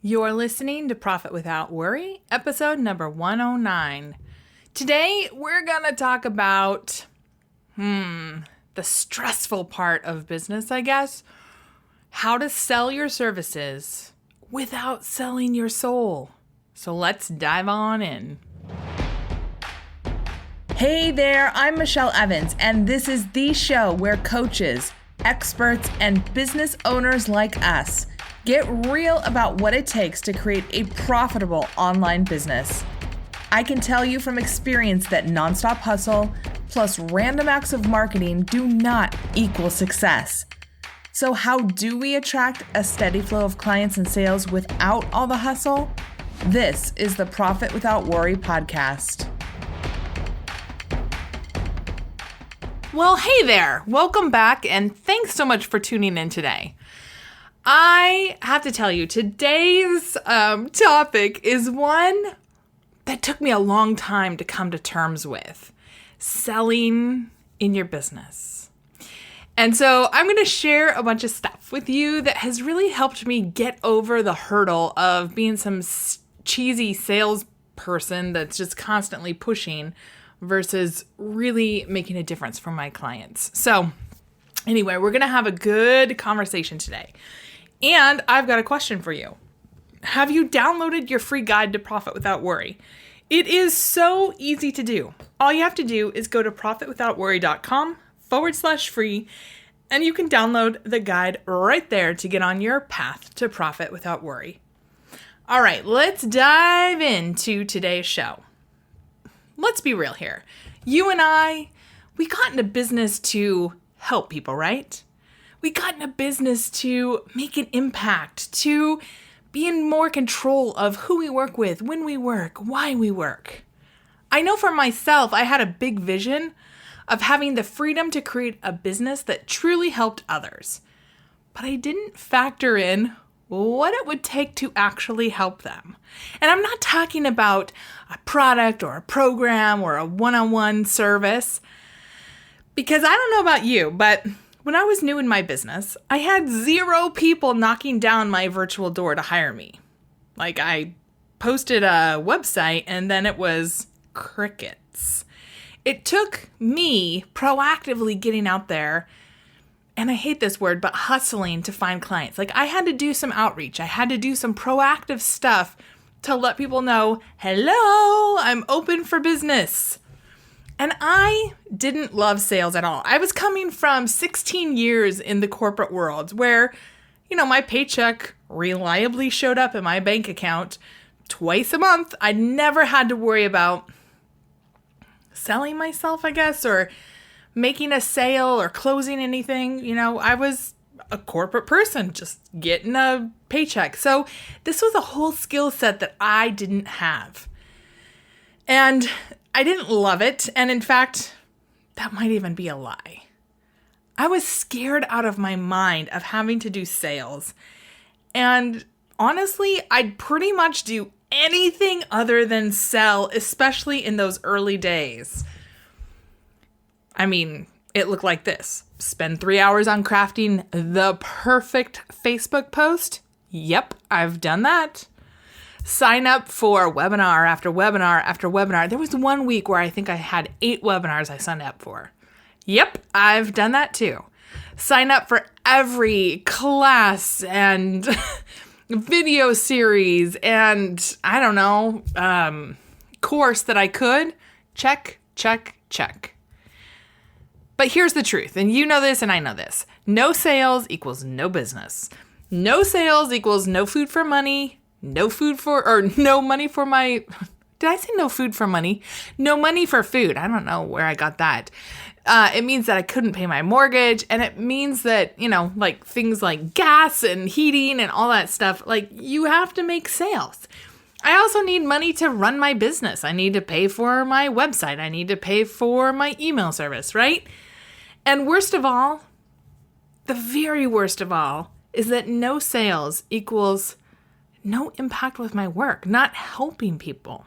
You're listening to Profit Without Worry, episode number 109. Today, we're going to talk about, the stressful part of business, I guess. How to sell your services without selling your soul. So let's dive on in. Hey there, I'm Michelle Evans, and this is the show where coaches, experts, and business owners like us get real about what it takes to create a profitable online business. I can tell you from experience that nonstop hustle plus random acts of marketing do not equal success. So how do we attract a steady flow of clients and sales without all the hustle? This is the Profit Without Worry podcast. Well, hey there. Welcome back, and thanks so much for tuning in today. I have to tell you, today's topic is one that took me a long time to come to terms with. Selling in your business. And so I'm going to share a bunch of stuff with you that has really helped me get over the hurdle of being some cheesy salesperson that's just constantly pushing versus really making a difference for my clients. So anyway, we're going to have a good conversation today. And I've got a question for you. Have you downloaded your free guide to Profit Without Worry? It is so easy to do. All you have to do is go to profitwithoutworry.com/free, and you can download the guide right there to get on your path to profit without worry. All right, let's dive into today's show. Let's be real here. You and I, we got into business to help people, right? We got into business to make an impact, to be in more control of who we work with, when we work, why we work. I know for myself, I had a big vision of having the freedom to create a business that truly helped others. But I didn't factor in what it would take to actually help them. And I'm not talking about a product or a program or a one-on-one service, because I don't know about you, but when I was new in my business, I had 0 people knocking down my virtual door to hire me. Like, I posted a website and then it was crickets. It took me proactively getting out there, and I hate this word, but hustling to find clients. Like, I had to do some outreach. I had to do some proactive stuff to let people know, hello, I'm open for business. And I didn't love sales at all. I was coming from 16 years in the corporate world where, my paycheck reliably showed up in my bank account twice a month. I never had to worry about selling myself, I guess, or making a sale or closing anything. I was a corporate person just getting a paycheck. So this was a whole skill set that I didn't have. And I didn't love it, and in fact, that might even be a lie. I was scared out of my mind of having to do sales, and honestly, I'd pretty much do anything other than sell, especially in those early days. I mean, it looked like this. Spend 3 hours on crafting the perfect Facebook post? Yep, I've done that. Sign up for webinar after webinar after webinar. There was one week where I think I had 8 webinars I signed up for. Yep, I've done that too. Sign up for every class and video series and, I don't know, course that I could. Check, check, check. But here's the truth, and you know this and I know this. No sales equals no business. No sales equals no food for money. No money for my, did I say no food for money? No money for food. I don't know where I got that. It means that I couldn't pay my mortgage, and it means that, like things like gas and heating and all that stuff, like you have to make sales. I also need money to run my business. I need to pay for my website. I need to pay for my email service, right? And worst of all, the very worst of all, is that no sales equals no impact with my work, not helping people.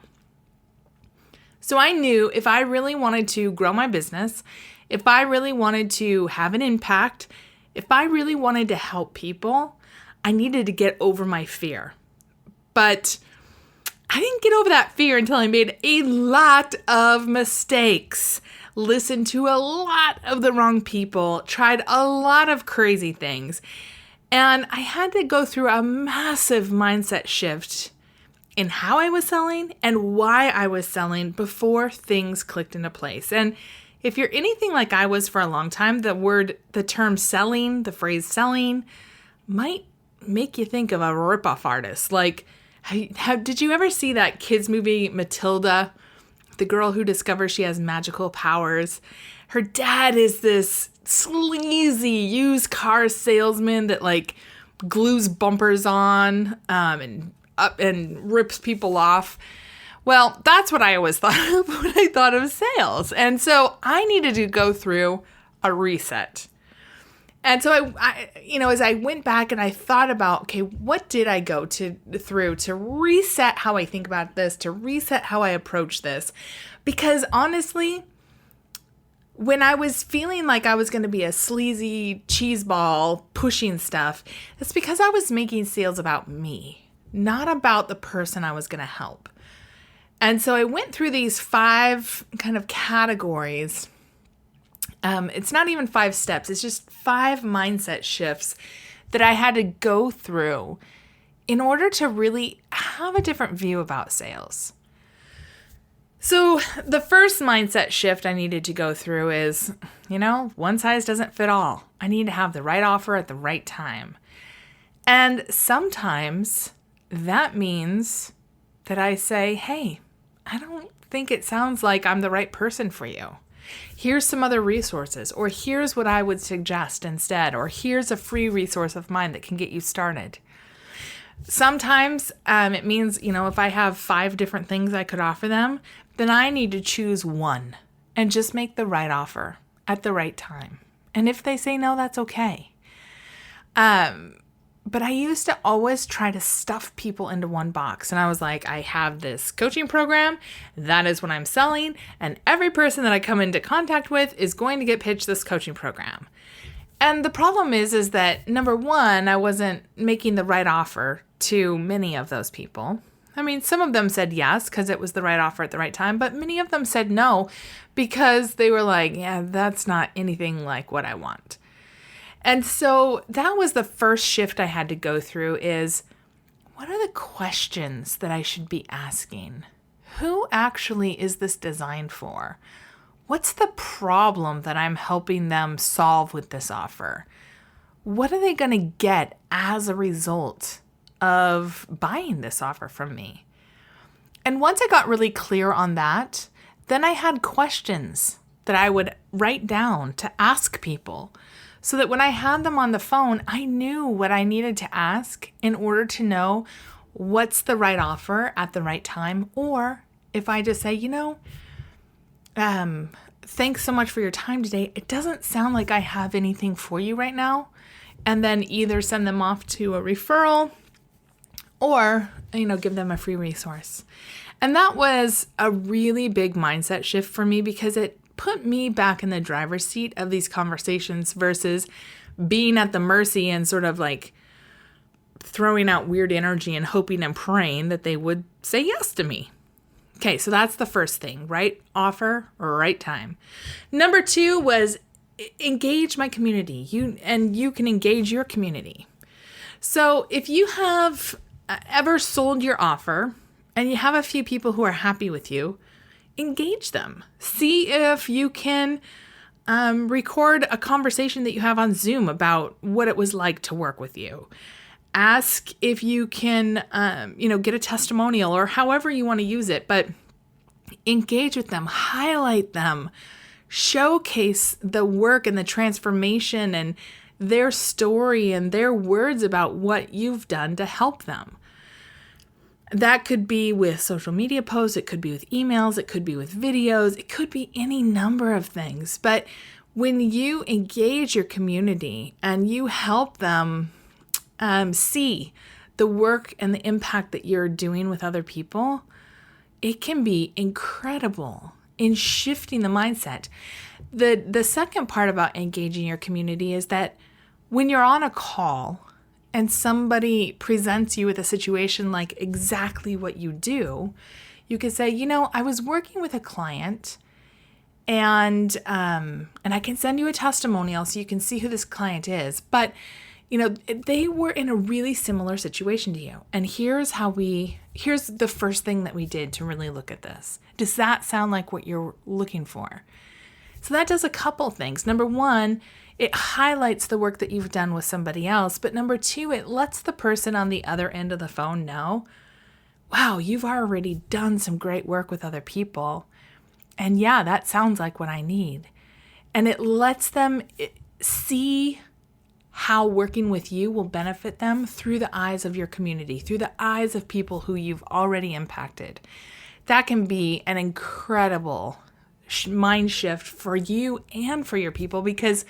So I knew if I really wanted to grow my business, if I really wanted to have an impact, if I really wanted to help people, I needed to get over my fear. But I didn't get over that fear until I made a lot of mistakes, listened to a lot of the wrong people, tried a lot of crazy things. And I had to go through a massive mindset shift in how I was selling and why I was selling before things clicked into place. And if you're anything like I was for a long time, the term selling, the phrase selling might make you think of a ripoff artist. Like, did you ever see that kids movie Matilda? The girl who discovers she has magical powers. Her dad is this sleazy used car salesman that like glues bumpers on and rips people off. Well, that's what I always thought of when I thought of sales. And so I needed to go through a reset. And so I as I went back and I thought about, okay, what did I go through to reset how I think about this, to reset how I approach this? Because honestly, when I was feeling like I was going to be a sleazy cheeseball pushing stuff, it's because I was making sales about me, not about the person I was going to help. And so I went through these 5 kind of categories. It's not even 5 steps. It's just 5 mindset shifts that I had to go through in order to really have a different view about sales. So the first mindset shift I needed to go through is, one size doesn't fit all. I need to have the right offer at the right time. And sometimes that means that I say, hey, I don't think it sounds like I'm the right person for you. Here's some other resources, or here's what I would suggest instead, or here's a free resource of mine that can get you started. Sometimes it means, if I have 5 different things I could offer them, then I need to choose one and just make the right offer at the right time. And if they say no, that's okay. But I used to always try to stuff people into one box. And I was like, I have this coaching program. That is what I'm selling. And every person that I come into contact with is going to get pitched this coaching program. And the problem is that, number one, I wasn't making the right offer to many of those people. I mean, some of them said yes because it was the right offer at the right time. But many of them said no because they were like, yeah, that's not anything like what I want. And so that was the first shift I had to go through is, what are the questions that I should be asking? Who actually is this designed for? What's the problem that I'm helping them solve with this offer? What are they going to get as a result of buying this offer from me? And once I got really clear on that, then I had questions that I would write down to ask people, so that when I had them on the phone, I knew what I needed to ask in order to know what's the right offer at the right time. Or if I just say, thanks so much for your time today. It doesn't sound like I have anything for you right now. And then either send them off to a referral or, give them a free resource. And that was a really big mindset shift for me because it put me back in the driver's seat of these conversations versus being at the mercy and sort of like throwing out weird energy and hoping and praying that they would say yes to me. Okay, so that's the first thing, right offer, right time. Number 2 was engage my community. You can engage your community. So if you have ever sold your offer and you have a few people who are happy with you, engage them. See if you can record a conversation that you have on Zoom about what it was like to work with you. Ask if you can, get a testimonial or however you want to use it, but engage with them, highlight them, showcase the work and the transformation and their story and their words about what you've done to help them. That could be with social media posts, it could be with emails, it could be with videos, it could be any number of things. But when you engage your community and you help them see the work and the impact that you're doing with other people, it can be incredible in shifting the mindset. The second part about engaging your community is that when you're on a call and somebody presents you with a situation like exactly what you do, you could say, I was working with a client and I can send you a testimonial so you can see who this client is. But, they were in a really similar situation to you. And here's the first thing that we did to really look at this. Does that sound like what you're looking for? So that does a couple things. Number one, it highlights the work that you've done with somebody else. But number two, it lets the person on the other end of the phone know, wow, you've already done some great work with other people. And yeah, that sounds like what I need. And it lets them see how working with you will benefit them through the eyes of your community, through the eyes of people who you've already impacted. That can be an incredible mind shift for you and for your people, because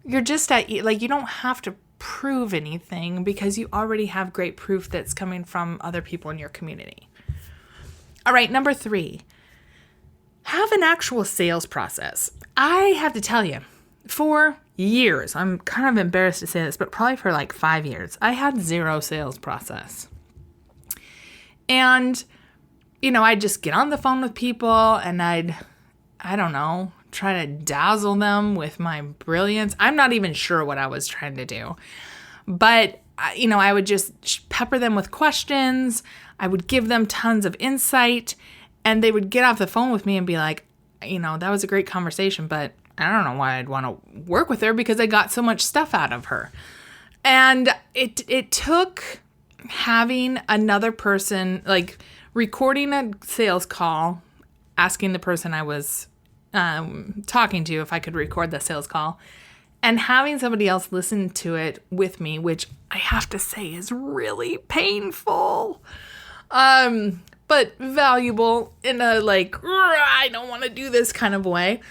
you're just you don't have to prove anything because you already have great proof that's coming from other people in your community. All right, number 3, have an actual sales process. I have to tell you, for years, I'm kind of embarrassed to say this, but probably for like 5 years, I had zero sales process. And, I'd just get on the phone with people and I don't know, try to dazzle them with my brilliance. I'm not even sure what I was trying to do. But, I would just pepper them with questions. I would give them tons of insight. And they would get off the phone with me and be like, that was a great conversation, but I don't know why I'd want to work with her because I got so much stuff out of her. And it took having another person, like recording a sales call, asking the person I was talking to if I could record the sales call, and having somebody else listen to it with me, which I have to say is really painful. But valuable in a I don't want to do this kind of way.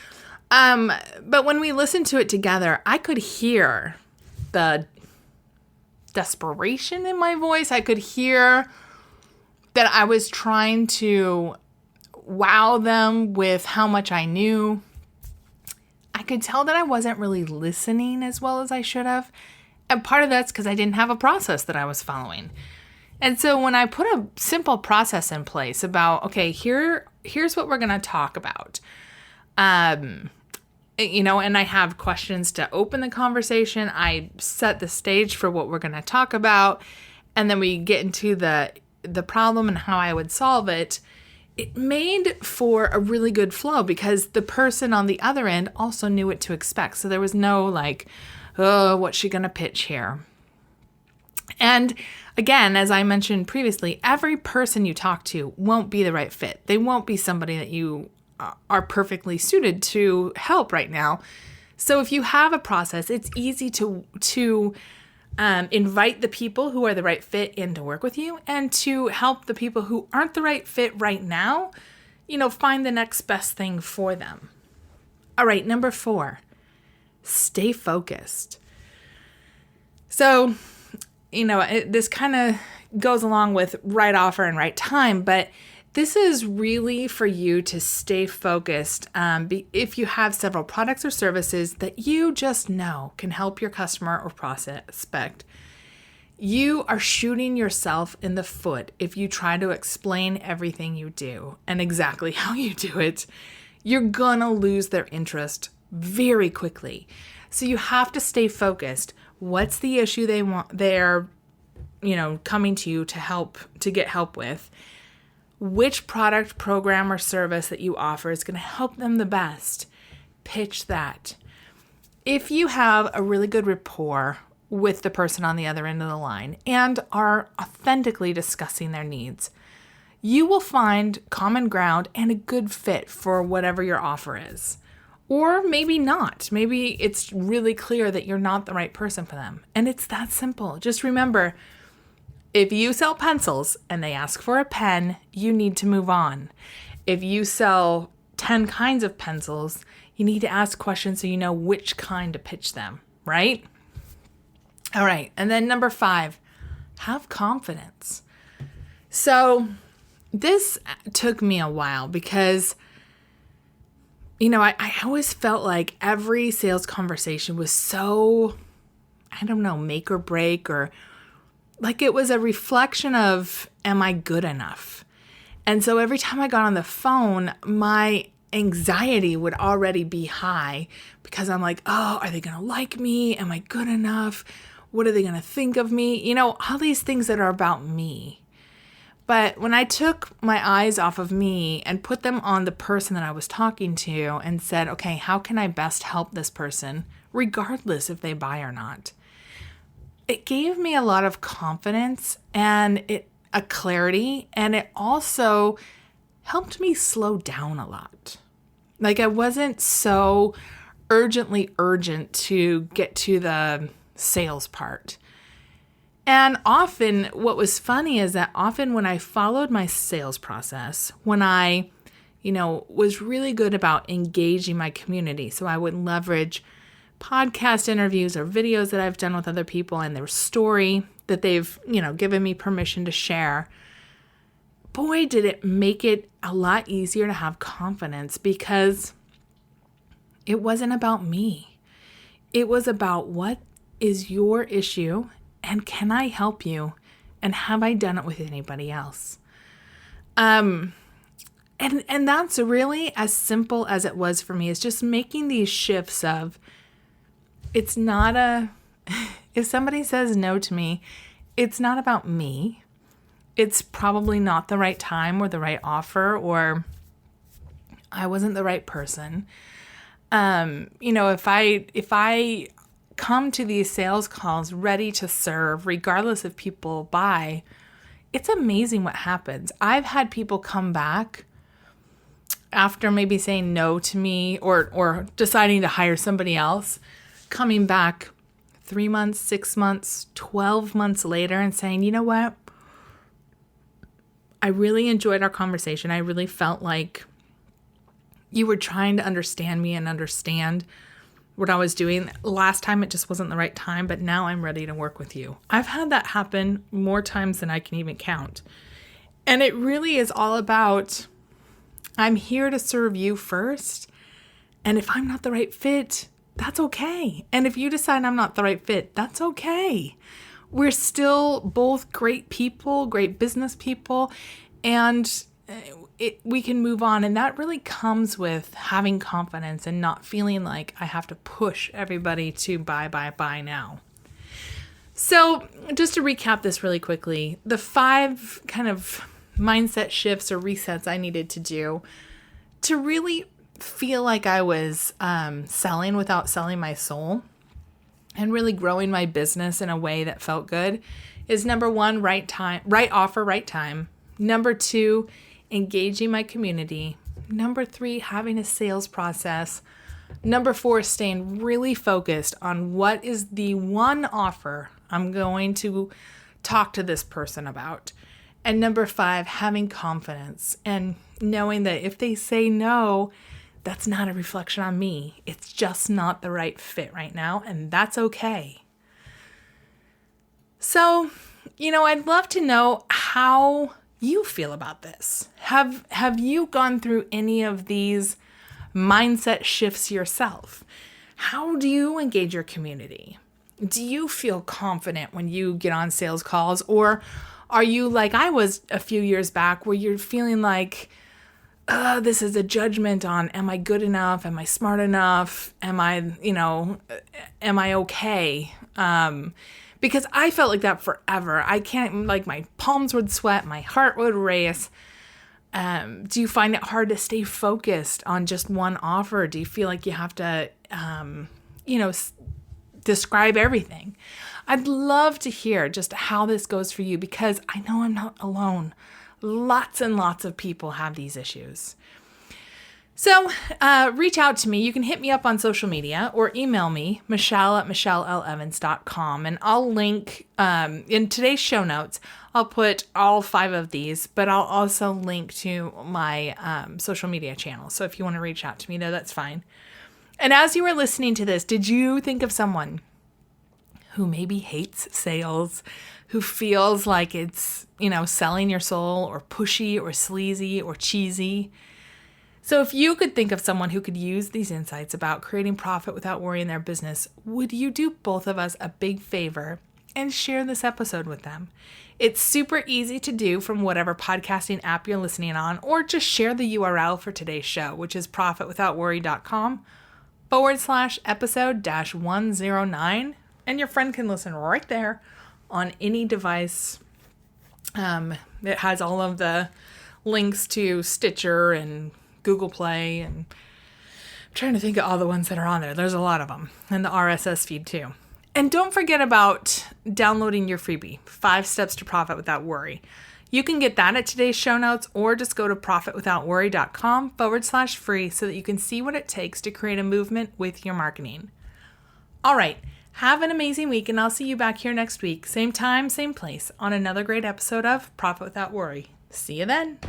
But when we listened to it together, I could hear the desperation in my voice. I could hear that I was trying to wow them with how much I knew. I could tell that I wasn't really listening as well as I should have. And part of that's because I didn't have a process that I was following. And so when I put a simple process in place about, okay, here's what we're going to talk about, and I have questions to open the conversation. I set the stage for what we're going to talk about, and then we get into the problem and how I would solve it. It made for a really good flow because the person on the other end also knew what to expect. So there was no what's she going to pitch here? And again, as I mentioned previously, every person you talk to won't be the right fit. They won't be somebody that you are perfectly suited to help right now. So if you have a process, it's easy to invite the people who are the right fit in to work with you, and to help the people who aren't the right fit right now, find the next best thing for them. All right, number 4, stay focused. So, this kind of goes along with right offer and right time, but this is really for you to stay focused. If you have several products or services that you just know can help your customer or prospect, you are shooting yourself in the foot if you try to explain everything you do and exactly how you do it. You're gonna lose their interest very quickly. So you have to stay focused. What's the issue they're coming to you to get help with? Which product, program, or service that you offer is going to help them the best? Pitch that. If you have a really good rapport with the person on the other end of the line and are authentically discussing their needs, you will find common ground and a good fit for whatever your offer is. Or maybe not. Maybe it's really clear that you're not the right person for them. And it's that simple. Just remember, if you sell pencils and they ask for a pen, you need to move on. If you sell 10 kinds of pencils, you need to ask questions so you know which kind to pitch them, right? All right. And then number 5, have confidence. So this took me a while because, I always felt like every sales conversation was so I don't know, make or break, or like it was a reflection of, am I good enough? And so every time I got on the phone, my anxiety would already be high because I'm like, oh, are they going to like me? Am I good enough? What are they going to think of me? You know, all these things that are about me. But when I took my eyes off of me and put them on the person that I was talking to and said, okay, how can I best help this person, regardless if they buy or not? It gave me a lot of confidence and a clarity, and it also helped me slow down a lot. Like I wasn't so urgent to get to the sales part. And often what was funny is that often when I followed my sales process, when I, was really good about engaging my community, so I would leverage podcast interviews or videos that I've done with other people and their story that they've, given me permission to share. Boy, did it make it a lot easier to have confidence because it wasn't about me. It was about what is your issue and can I help you? And have I done it with anybody else? And that's really as simple as it was for me, is just making these shifts of, it's not if somebody says no to me, it's not about me. It's probably not the right time or the right offer, or I wasn't the right person. If I come to these sales calls ready to serve, regardless if people buy, it's amazing what happens. I've had people come back after maybe saying no to me or deciding to hire somebody else, coming back 3 months, 6 months, 12 months later and saying, you know what? I really enjoyed our conversation. I really felt like you were trying to understand me and understand what I was doing. Last time it just wasn't the right time, but now I'm ready to work with you. I've had that happen more times than I can even count. And it really is all about, I'm here to serve you first. And if I'm not the right fit, that's okay. And if you decide I'm not the right fit, that's okay. We're still both great people, great business people, and we can move on. And that really comes with having confidence and not feeling like I have to push everybody to buy now. So just to recap this really quickly, the 5 kind of mindset shifts or resets I needed to do to really feel like I was selling without selling my soul and really growing my business in a way that felt good is number 1, right time, right offer, right time. Number 2, engaging my community. Number 3, having a sales process. Number 4, staying really focused on what is the one offer I'm going to talk to this person about. And number 5, having confidence and knowing that if they say no, that's not a reflection on me. It's just not the right fit right now, and that's okay. So, I'd love to know how you feel about this. Have you gone through any of these mindset shifts yourself? How do you engage your community? Do you feel confident when you get on sales calls, or are you like I was a few years back where you're feeling like, this is a judgment on, am I good enough? Am I smart enough? Am I okay? Because I felt like that forever. I can't, like my palms would sweat, my heart would race. Do you find it hard to stay focused on just one offer? Do you feel like you have to, describe everything? I'd love to hear just how this goes for you because I know I'm not alone. Lots and lots of people have these issues. So reach out to me. You can hit me up on social media or email me, michelle@michellelevans.com. And I'll link in today's show notes, I'll put all 5 of these, but I'll also link to my social media channel. So if you want to reach out to me, that's fine. And as you were listening to this, did you think of someone who maybe hates sales, who feels like it's, selling your soul or pushy or sleazy or cheesy? So if you could think of someone who could use these insights about creating profit without worry in their business, would you do both of us a big favor and share this episode with them? It's super easy to do from whatever podcasting app you're listening on, or just share the URL for today's show, which is profitwithoutworry.com/episode-109. And your friend can listen right there on any device. It has all of the links to Stitcher and Google Play, and I'm trying to think of all the ones that are on there. There's a lot of them, and the RSS feed too. And don't forget about downloading your freebie, 5 Steps to Profit Without Worry. You can get that at today's show notes, or just go to profitwithoutworry.com/free so that you can see what it takes to create a movement with your marketing. All right, have an amazing week, and I'll see you back here next week. Same time, same place, on another great episode of Profit Without Worry. See you then.